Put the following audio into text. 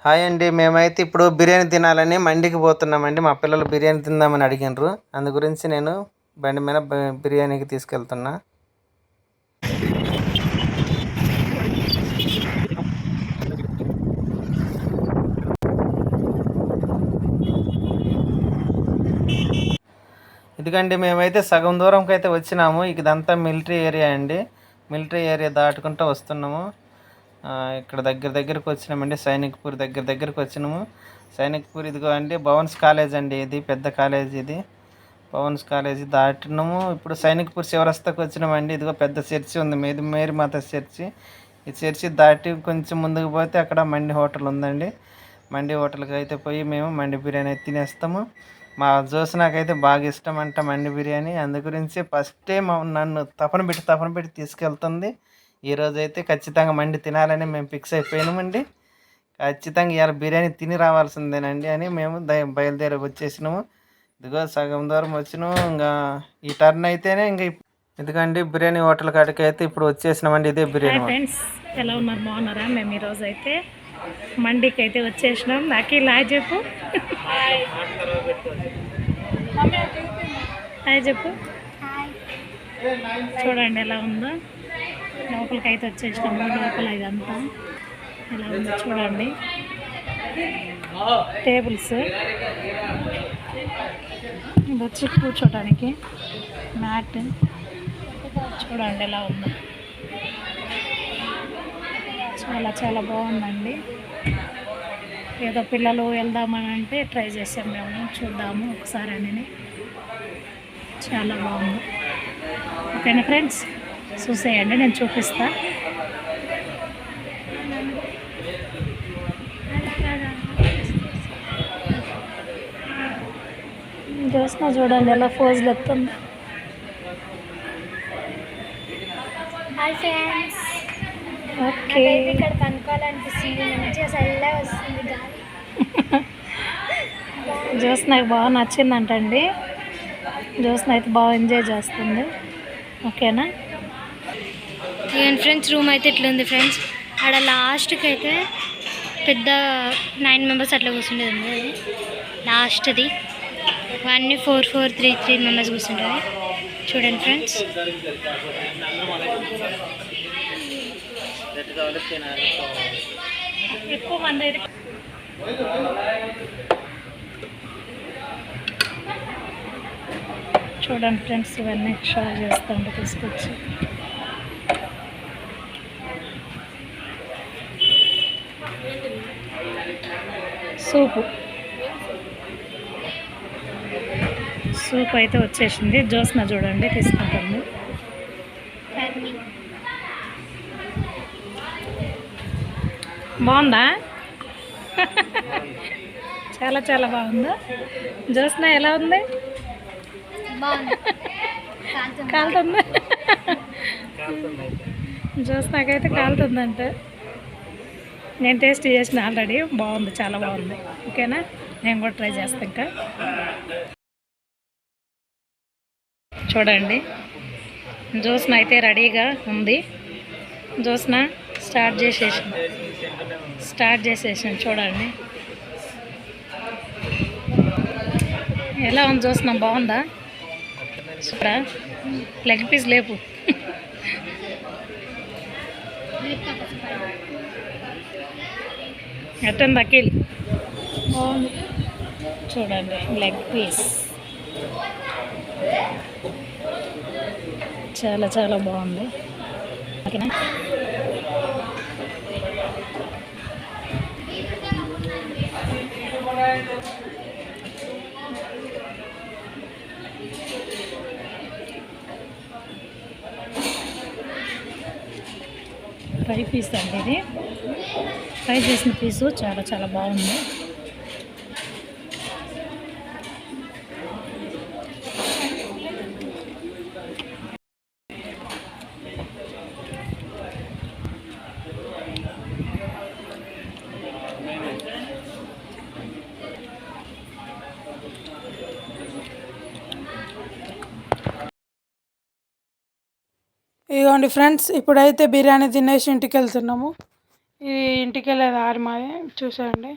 Hi అండి. మేమైతే ఇప్పుడు బిర్యానీ తినాలని మండికి పోతున్నామండి. మా పిల్లలు బిర్యానీ తిందామని అడిగినారు. అందు గురించి నేను బండి మీద బిర్యానీకి తీసుకెళ్తున్నా. ఎందుకంటే మేమైతే సగం దూరంకి అయితే వచ్చినాము. ఇదంతా మిలిటరీ ఏరియా అండి. మిలిటరీ ఏరియా దాటుకుంటూ వస్తున్నాము. ఇక్కడ దగ్గరకు వచ్చినామండి. సైనిక్పూర్ దగ్గరకు వచ్చినాము. సైనిక్పూర్ ఇదిగో అండి భవన్స్ కాలేజ్ అండి. ఇది పెద్ద కాలేజ్. ఇది భవన్స్ కాలేజీ దాటినాము. ఇప్పుడు సైనిక్పూర్ చివరస్తాకు వచ్చినామండి. ఇదిగో పెద్ద చర్చి ఉంది, మేరీ మాత చర్చి. ఈ చర్చి దాటి కొంచెం ముందుకు పోతే అక్కడ మండి హోటల్ ఉందండి. మండి హోటల్కి అయితే పోయి మేము మండి బిర్యానీ తినేస్తాము. మా జోస్నాకైతే బాగా ఇష్టం అంట మండి బిర్యానీ. అందు గురించి ఫస్ట్ టైం నన్ను తపన పెట్టి తీసుకెళ్తుంది. ఈరోజు అయితే ఖచ్చితంగా మండి తినాలని మేము ఫిక్స్ అయిపోయినామండి. ఖచ్చితంగా ఇవాళ బిర్యానీ తిని రావాల్సిందేనండి అని మేము బయలుదేరి వచ్చేసినాము. ఇదిగో సగం దూరం వచ్చినాము. ఇంకా ఈ టర్న్ అయితేనే ఇంకా ఎందుకండి బిర్యానీ హోటల్ కాడికి అయితే ఇప్పుడు వచ్చేసినామండి. ఇదే బిర్యానీ ఫ్రెండ్స్, ఎలా ఉన్నారు? బాగున్నారా? మేము ఈరోజు అయితే మండికి అయితే వచ్చేసినాం. నాకు ఇలా చెప్పు, హాయ్ చెప్పు. చూడండి ఎలా ఉందో. లోపలికి అయితే వచ్చేసినాము. లోపల ఇదంతా ఎలా ఉందో చూడండి. టేబుల్స్ ఇది వచ్చి కూర్చోడానికి మ్యాట్ చూడండి ఎలా ఉందో. చాలా బాగుందండి. ఏదో పిల్లలు వెళ్దామని అంటే ట్రై చేసాం మేము. చూద్దాము ఒకసారి అని. చాలా బాగుంది. ఓకేనా ఫ్రెండ్స్, చూసేయండి, నేను చూపిస్తా. చూసినా చూడండి ఎలా ఫోజులు ఎత్తుంది. Hi friends, okay. ఇక్కడ కనుక్కోవాలనిపిస్తుంది. మంచిగా చల్లగా వస్తుంది గాలి. జ్యోత్స్నకి బాగా నచ్చిందంటండి. జ్యోత్స్న అయితే బాగా ఎంజాయ్ చేస్తుంది. ఓకేనా ఫ్రెండ్స్, రూమ్ అయితే ఇట్లుంది ఫ్రెండ్స్. ఆడ లాస్ట్కి అయితే పెద్ద 9 మెంబర్స్ అట్లా కూర్చుండేది ఉంది. లాస్ట్ది 1 4 4 3 3 మెంబర్స్ కూర్చుంటుంది. చూడండి ఫ్రెండ్స్. ఎక్కువ మంది అయితే చూడండి ఫ్రెండ్స్, ఇవన్నీ షో చేస్తాండి తీసుకొచ్చి. సూప్ అయితే వచ్చేసింది. జ్యోత్స్న చూడండి తీసుకుంటుంది. బాగుందా? చాలా బాగుందా? జ్యోత్స్న ఎలా ఉంది? కాలుతుందా? జ్యోత్స్నకైతే కాలుతుందంటే. నేను టేస్ట్ చేసిన ఆల్రెడీ. బాగుంది, చాలా బాగుంది. ఓకేనా, నేను కూడా ట్రై చేస్తాను. ఇంకా చూడండి, జ్యోత్స్న అయితే రెడీగా ఉంది. జ్యోత్స్న స్టార్ట్ చేసేసాను. చూడండి ఎలా ఉంది జ్యోత్స్న, బాగుందా? సూపరా. లెగ్ పీస్ లేపు. ఎట్టండి అఖిల్? చూడండి లెగ్ పీస్ చాలా బాగుంది. ఓకేనా, ఫ్రై పీస్ అండి. ఇది ఫ్రై చేసిన పీసు చాలా బాగుంది. ఇదిగోండి ఫ్రెండ్స్, ఇప్పుడైతే బిర్యానీ తినేసి ఇంటికి వెళ్తున్నాము. ఇది ఇంటికి వెళ్ళే దారి మాది చూసేయండి.